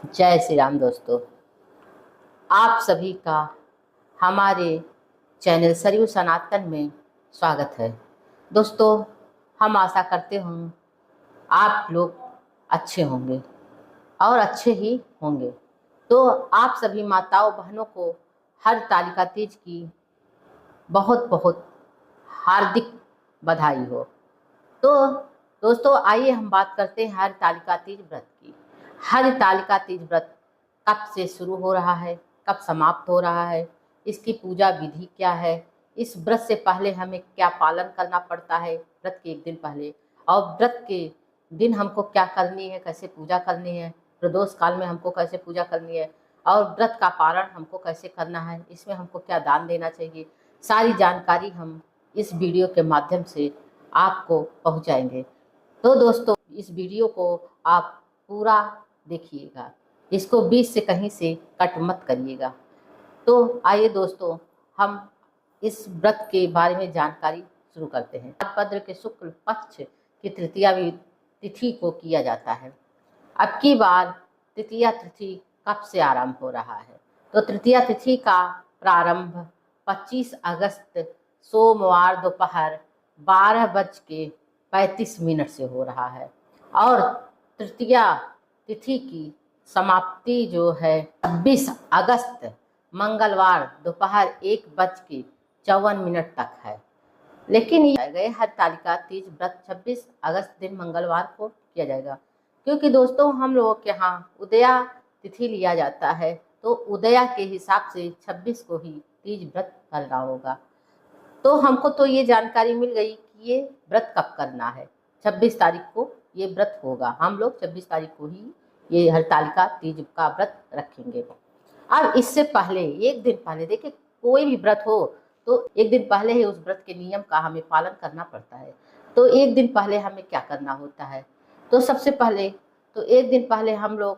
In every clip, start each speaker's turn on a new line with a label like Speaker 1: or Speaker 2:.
Speaker 1: जय श्री राम दोस्तों। आप सभी का हमारे चैनल सरयू सनातन में स्वागत है। दोस्तों, हम आशा करते हूँ आप लोग अच्छे होंगे और अच्छे ही होंगे। तो आप सभी माताओं बहनों को हरतालिका तीज की बहुत बहुत हार्दिक बधाई हो। तो दोस्तों, आइए हम बात करते हैं हरतालिका तीज व्रत की। हरतालिका तीज व्रत कब से शुरू हो रहा है, कब समाप्त हो रहा है, इसकी पूजा विधि क्या है, इस व्रत से पहले हमें क्या पालन करना पड़ता है व्रत के एक दिन पहले, और व्रत के दिन हमको क्या करनी है, कैसे पूजा करनी है, प्रदोष काल में हमको कैसे पूजा करनी है, और व्रत का पारण हमको कैसे करना है, इसमें हमको क्या दान देना चाहिए, सारी जानकारी हम इस वीडियो के माध्यम से आपको पहुंचाएंगे। तो दोस्तों, इस वीडियो को आप पूरा देखिएगा, इसको बीच से कहीं से कट मत करिएगा। तो आइए दोस्तों, हम इस व्रत के बारे में जानकारी शुरू करते हैं। भाद्रपद के शुक्ल पक्ष की तृतीया तिथि को किया जाता है। अब की बार तृतीया तिथि कब से आरंभ हो रहा है? तो तृतीया तिथि का प्रारंभ 25 अगस्त सोमवार दोपहर 12:35 से हो रहा है, और तृतीया तिथि की समाप्ति जो है 26 अगस्त मंगलवार दोपहर 1:54 तक है। लेकिन ये गए हरतालिका तीज व्रत 26 अगस्त दिन मंगलवार को किया जाएगा, क्योंकि दोस्तों हम लोगों के यहाँ उदया तिथि लिया जाता है, तो उदया के हिसाब से 26 को ही तीज व्रत करना होगा। तो हमको तो ये जानकारी मिल गई कि ये व्रत कब करना है। 26 तारीख को ये व्रत होगा। हम लोग 26 तारीख को ही ये हरतालिका तीज का व्रत रखेंगे। अब इससे पहले एक दिन पहले, देखिए, कोई भी व्रत हो तो एक दिन पहले ही उस व्रत के नियम का हमें पालन करना पड़ता है। तो एक दिन पहले हमें क्या करना होता है? तो सबसे पहले तो एक दिन पहले हम लोग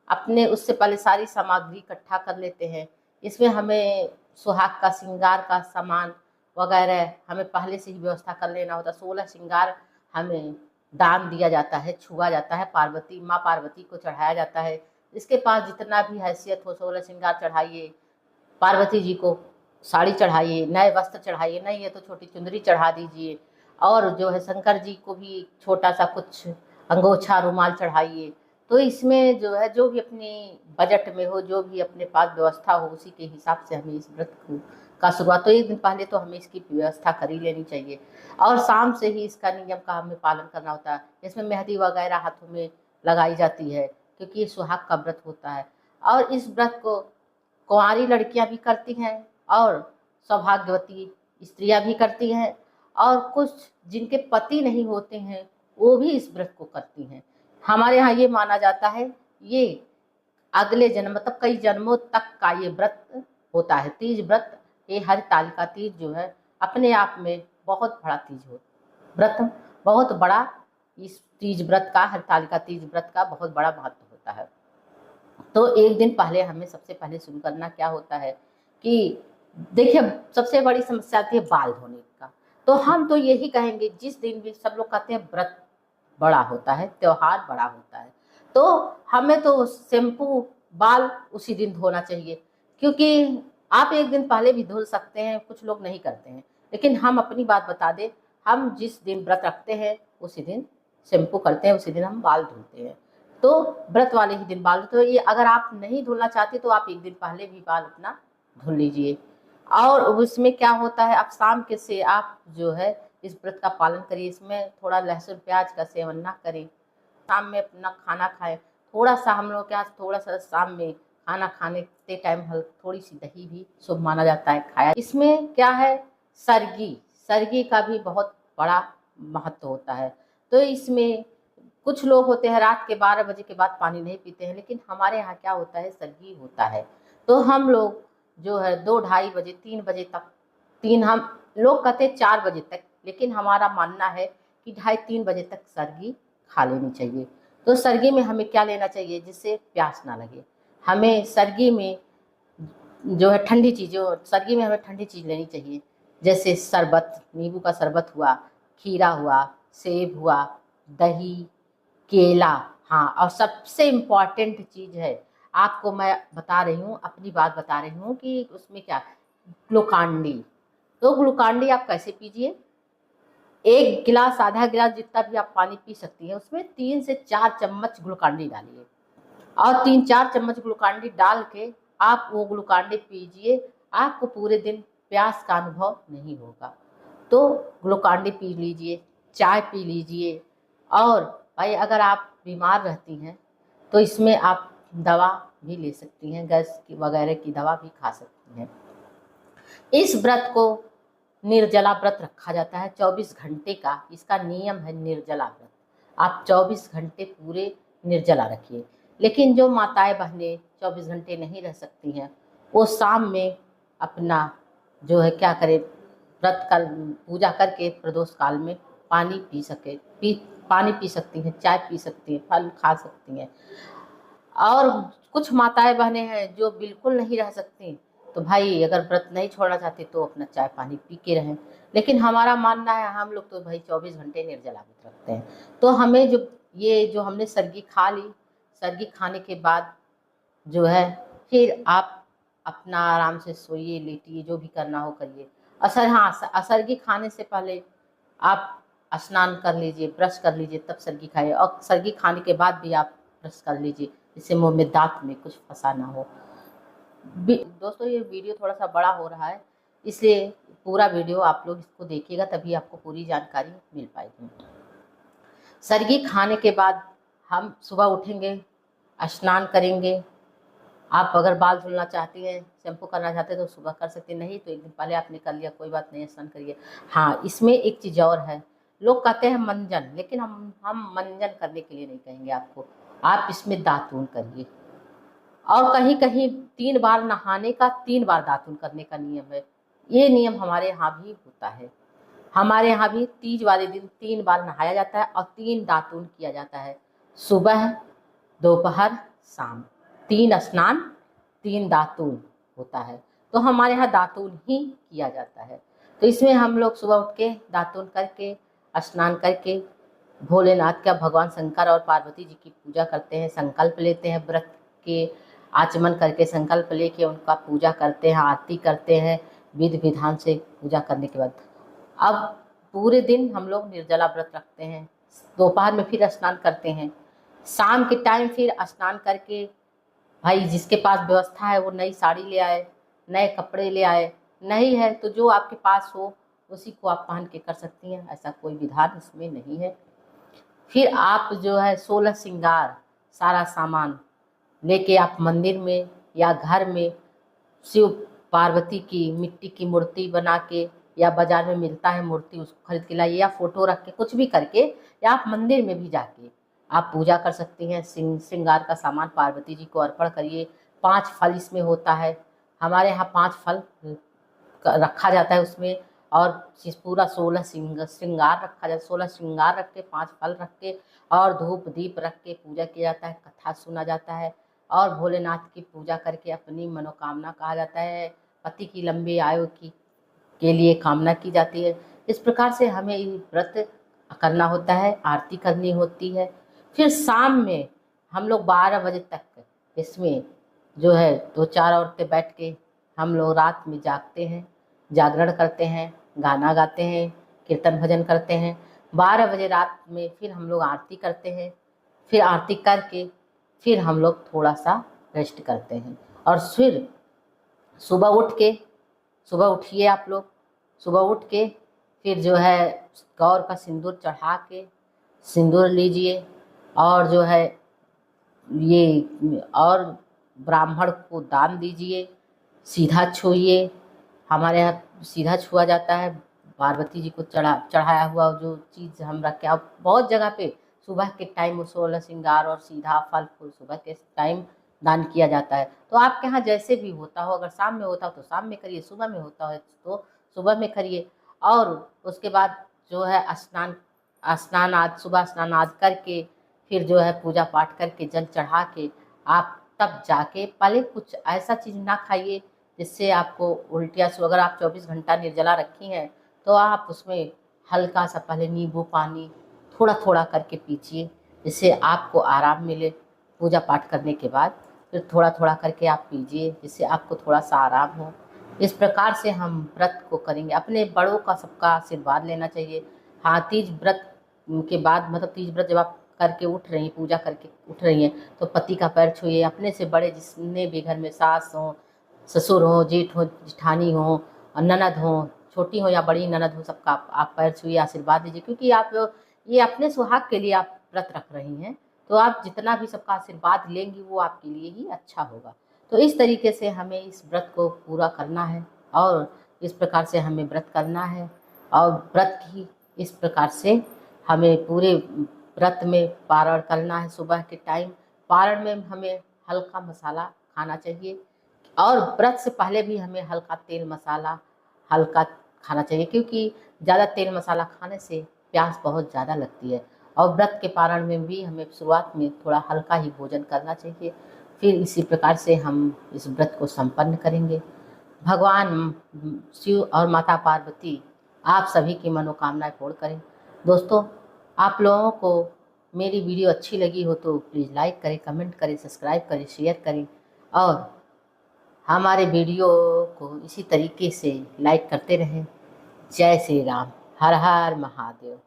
Speaker 1: अपने उससे पहले सारी सामग्री इकट्ठा कर लेते हैं। इसमें हमें सुहाग का श्रृंगार का सामान वगैरह हमें पहले से ही व्यवस्था कर लेना होता है। 16 श्रृंगार हमें दान दिया जाता है, छुआ जाता है, माँ पार्वती को चढ़ाया जाता है। इसके पास जितना भी हैसियत हो 16 श्रृंगार चढ़ाइए, पार्वती जी को साड़ी चढ़ाइए, नए वस्त्र चढ़ाइए, नहीं है तो छोटी चुंदरी चढ़ा दीजिए, और जो है शंकर जी को भी छोटा सा कुछ अंगोछा रुमाल चढ़ाइए। तो इसमें जो है, जो भी अपनी बजट में हो, जो भी अपने पास व्यवस्था हो, उसी के हिसाब से हमें इस व्रत का शुरुआत तो एक दिन पहले तो हमें इसकी व्यवस्था कर ही लेनी चाहिए, और शाम से ही इसका नियम का हमें पालन करना होता है। इसमें मेहंदी वगैरह हाथों में लगाई जाती है, क्योंकि ये सुहाग का व्रत होता है। और इस व्रत को कुंवारी लड़कियां भी करती हैं, और सौभाग्यवती स्त्रियां भी करती हैं, और कुछ जिनके पति नहीं होते हैं वो भी इस व्रत को करती हैं। हमारे यहाँ ये माना जाता है ये अगले जन्म, मतलब कई जन्मों तक का ये व्रत होता है। तीज व्रत, ये हरतालिका तीज जो है अपने आप में बहुत बड़ा तीज हो व्रत, बहुत बड़ा इस तीज व्रत का, हरतालिका तीज व्रत का बहुत बड़ा महत्व होता है। तो एक दिन पहले हमें सबसे पहले शुरू करना क्या होता है कि देखिए, सबसे बड़ी समस्या आती है बाल धोने का। तो हम तो यही कहेंगे, जिस दिन भी सब लोग कहते हैं व्रत बड़ा होता है, त्योहार बड़ा होता है, तो हमें तो शैम्पू बाल उसी दिन धोना चाहिए। क्योंकि आप एक दिन पहले भी धो सकते हैं, कुछ लोग नहीं करते हैं, लेकिन हम अपनी बात बता दें, हम जिस दिन व्रत रखते हैं उसी दिन शैम्पू करते हैं, उसी दिन हम बाल धुलते हैं। तो व्रत वाले ही दिन बाल, तो ये अगर आप नहीं धुलना चाहते तो आप एक दिन पहले भी बाल अपना धुल लीजिए। और उसमें क्या होता है, आप शाम के से आप जो है इस व्रत का पालन करिए। इसमें थोड़ा लहसुन प्याज का सेवन ना करें, शाम में अपना खाना खाएं। थोड़ा सा हम लोग क्या, थोड़ा सा शाम में खाना खाने के टाइम थोड़ी सी दही भी शुभ माना जाता है, खाया। इसमें क्या है, सरगी का भी बहुत बड़ा महत्व होता है। तो इसमें कुछ लोग होते हैं रात के 12 बजे के बाद पानी नहीं पीते हैं, लेकिन हमारे यहाँ क्या होता है, सरगी होता है। तो हम लोग जो है 2-2:30 बजे 3 बजे तक, हम लोग कहते हैं 4 बजे तक, लेकिन हमारा मानना है कि 2:30-3 बजे तक सरगी खा लेनी चाहिए। तो सरगी में हमें क्या लेना चाहिए जिससे प्यास ना लगे? हमें सरगी में जो है ठंडी चीज़ों, सरगी में हमें ठंडी चीज़ लेनी चाहिए, जैसे शरबत, नींबू का शरबत हुआ, खीरा हुआ, सेब हुआ, दही, केला। हाँ, और सबसे इम्पॉर्टेंट चीज़ है, आपको मैं बता रही हूँ, अपनी बात बता रही हूँ कि उसमें क्या, ग्लूकान डी। तो ग्लूकान डी आप कैसे पीजिए, 1 गिलास, आधा गिलास, जितना भी आप पानी पी सकती हैं, उसमें 3 से 4 चम्मच ग्लूकान डी डालिए और 3-4 चम्मच ग्लूकान डी डाल के आप वो ग्लूकान डी पीजिए। आपको पूरे दिन प्यास का अनुभव नहीं होगा। तो ग्लूकान डी पी लीजिए, चाय पी लीजिए। और भाई अगर आप बीमार रहती हैं तो इसमें आप दवा भी ले सकती हैं, गैस की वगैरह की दवा भी खा सकती हैं। इस व्रत को निर्जला व्रत रखा जाता है, 24 घंटे का इसका नियम है निर्जला व्रत। आप 24 घंटे पूरे निर्जला रखिए। लेकिन जो माताएं बहनें 24 घंटे नहीं रह सकती हैं, वो शाम में अपना जो है क्या करें, व्रत कर पूजा करके प्रदोष काल में पानी पी सकती हैं, चाय पी सकती हैं, फल खा सकती हैं। और कुछ माताएं बहनें हैं जो बिल्कुल नहीं रह सकती, तो भाई अगर व्रत नहीं छोड़ना चाहते तो अपना चाय पानी पी के रहें। लेकिन हमारा मानना है, हम लोग तो भाई 24 घंटे निर्जला व्रत रखते हैं। तो हमें जो हमने सरगी खा ली, सरगी खाने के बाद जो है फिर आप अपना आराम से सोइए, लेटिए, जो भी करना हो करिए। सरगी खाने से पहले आप स्नान कर लीजिए, ब्रश कर लीजिए, तब सरगी खाइए। और सरगी खाने के बाद भी आप ब्रश कर लीजिए, जिससे मुंह में दांत में कुछ फंसा ना हो। दोस्तों ये वीडियो थोड़ा सा बड़ा हो रहा है, इसलिए पूरा वीडियो आप लोग इसको देखिएगा, तभी आपको पूरी जानकारी मिल पाएगी। सरगी खाने के बाद हम सुबह उठेंगे, स्नान करेंगे। आप अगर बाल धुलना चाहती हैं, शैम्पू करना चाहते हैं तो सुबह कर सकते हैं, नहीं तो एक दिन पहले आपने कर लिया, कोई बात नहीं, स्नान करिए। हाँ, इसमें एक चीज़ और है, लोग कहते हैं मंजन, लेकिन हम मंजन करने के लिए नहीं कहेंगे आपको, आप इसमें दातून करिए। और कहीं कहीं 3 बार नहाने का 3 बार दातून करने का नियम है। ये नियम हमारे यहाँ भी होता है। हमारे यहाँ भी तीज वाले दिन 3 बार नहाया जाता है और 3 दातून किया जाता है, सुबह, दोपहर, शाम। 3 स्नान 3 दातून होता है। तो हमारे यहाँ दातून ही किया जाता है। तो इसमें हम लोग सुबह उठ के दातून करके, स्नान करके, भोलेनाथ का, भगवान शंकर और पार्वती जी की पूजा करते हैं, संकल्प लेते हैं, व्रत के आचमन करके संकल्प लेके उनका पूजा करते हैं, आरती करते हैं, विधि विधान से पूजा करने के बाद अब पूरे दिन हम लोग निर्जला व्रत रखते हैं। दोपहर में फिर स्नान करते हैं, शाम के टाइम फिर स्नान करके भाई जिसके पास व्यवस्था है वो नई साड़ी ले आए, नए कपड़े ले आए, नहीं है तो जो आपके पास हो उसी को आप पहन के कर सकती हैं, ऐसा कोई विधान इसमें नहीं है। फिर आप जो है 16 श्रृंगार सारा सामान लेके आप मंदिर में या घर में शिव पार्वती की मिट्टी की मूर्ति बना के, या बाजार में मिलता है मूर्ति, उसको खरीद के लाइए, या फोटो रख के, कुछ भी करके, या आप मंदिर में भी जाके आप पूजा कर सकती हैं। श्रृंगार का सामान पार्वती जी को अर्पण करिए। 5 फल इसमें होता है, हमारे यहाँ 5 फल रखा जाता है उसमें, और पूरा 16 श्रृंगार रखा जाता है। 16 श्रृंगार रख के, 5 फल रख के और धूप दीप रख के पूजा किया जाता है, कथा सुना जाता है और भोलेनाथ की पूजा करके अपनी मनोकामना कहा जाता है, पति की लंबी आयु के लिए कामना की जाती है। इस प्रकार से हमें ये व्रत करना होता है, आरती करनी होती है। फिर शाम में हम लोग 12 बजे तक इसमें जो है 2-4 औरतें बैठ के हम लोग रात में जागते हैं, जागरण करते हैं, गाना गाते हैं, कीर्तन भजन करते हैं। 12 बजे रात में फिर हम लोग आरती करते हैं। फिर आरती करके फिर हम लोग थोड़ा सा रेस्ट करते हैं और फिर सुबह उठिए आप लोग, सुबह उठ के फिर जो है गौर का सिंदूर चढ़ा के सिंदूर लीजिए और जो है ये और ब्राह्मण को दान दीजिए, सीधा छुइए। हमारे यहाँ सीधा छुआ जाता है, पार्वती जी को चढ़ाया हुआ जो चीज़ हम रख के, अब बहुत जगह पे सुबह के टाइम 16 श्रृंगार और सीधा फल फूल सुबह के टाइम दान किया जाता है। तो आपके यहाँ जैसे भी होता हो, अगर शाम में होता हो तो शाम में करिए, सुबह में होता हो तो सुबह में करिए। और उसके बाद जो है सुबह स्नान आदि करके फिर जो है पूजा पाठ करके जल चढ़ा के आप तब जाके, पहले कुछ ऐसा चीज़ ना खाइए जिससे आपको उल्टियाँ। अगर आप 24 घंटा निर्जला रखी हैं तो आप उसमें हल्का सा पहले नींबू पानी थोड़ा थोड़ा करके पीजिए, जिससे आपको आराम मिले पूजा पाठ करने के बाद। फिर थोड़ा थोड़ा करके आप पीजिए, जिससे आपको थोड़ा सा आराम हो। इस प्रकार से हम व्रत को करेंगे। अपने बड़ों का सबका आशीर्वाद लेना चाहिए। हाँ, तीज व्रत के बाद, मतलब तीज व्रत जब आप करके उठ रही हैं, पूजा करके उठ रही हैं, तो पति का पैर छूइए। अपने से बड़े जितने भी घर में सास हो, ससुर हो, जेठ हो, जेठानी हो, और ननद हो, छोटी हो या बड़ी ननद हो, सबका आप पैर छूइए, आशीर्वाद दीजिए। क्योंकि आप ये अपने सुहाग के लिए आप व्रत रख रही हैं, तो आप जितना भी सबका आशीर्वाद लेंगी वो आपके लिए ही अच्छा होगा। तो इस तरीके से हमें इस व्रत को पूरा करना है, और इस प्रकार से हमें व्रत करना है। और व्रत की इस प्रकार से हमें पूरे व्रत में पारण करना है। सुबह के टाइम पारण में हमें हल्का मसाला खाना चाहिए, और व्रत से पहले भी हमें हल्का तेल मसाला हल्का खाना चाहिए, क्योंकि ज़्यादा तेल मसाला खाने से प्यास बहुत ज़्यादा लगती है। और व्रत के पारण में भी हमें शुरुआत में थोड़ा हल्का ही भोजन करना चाहिए। फिर इसी प्रकार से हम इस व्रत को संपन्न करेंगे। भगवान शिव और माता पार्वती आप सभी की मनोकामनाएं पूर्ण करें। दोस्तों, आप लोगों को मेरी वीडियो अच्छी लगी हो तो प्लीज़ लाइक करें, कमेंट करें, सब्सक्राइब करें, शेयर करें, और हमारे वीडियो को इसी तरीके से लाइक करते रहें। जय श्री राम। हर हर महादेव।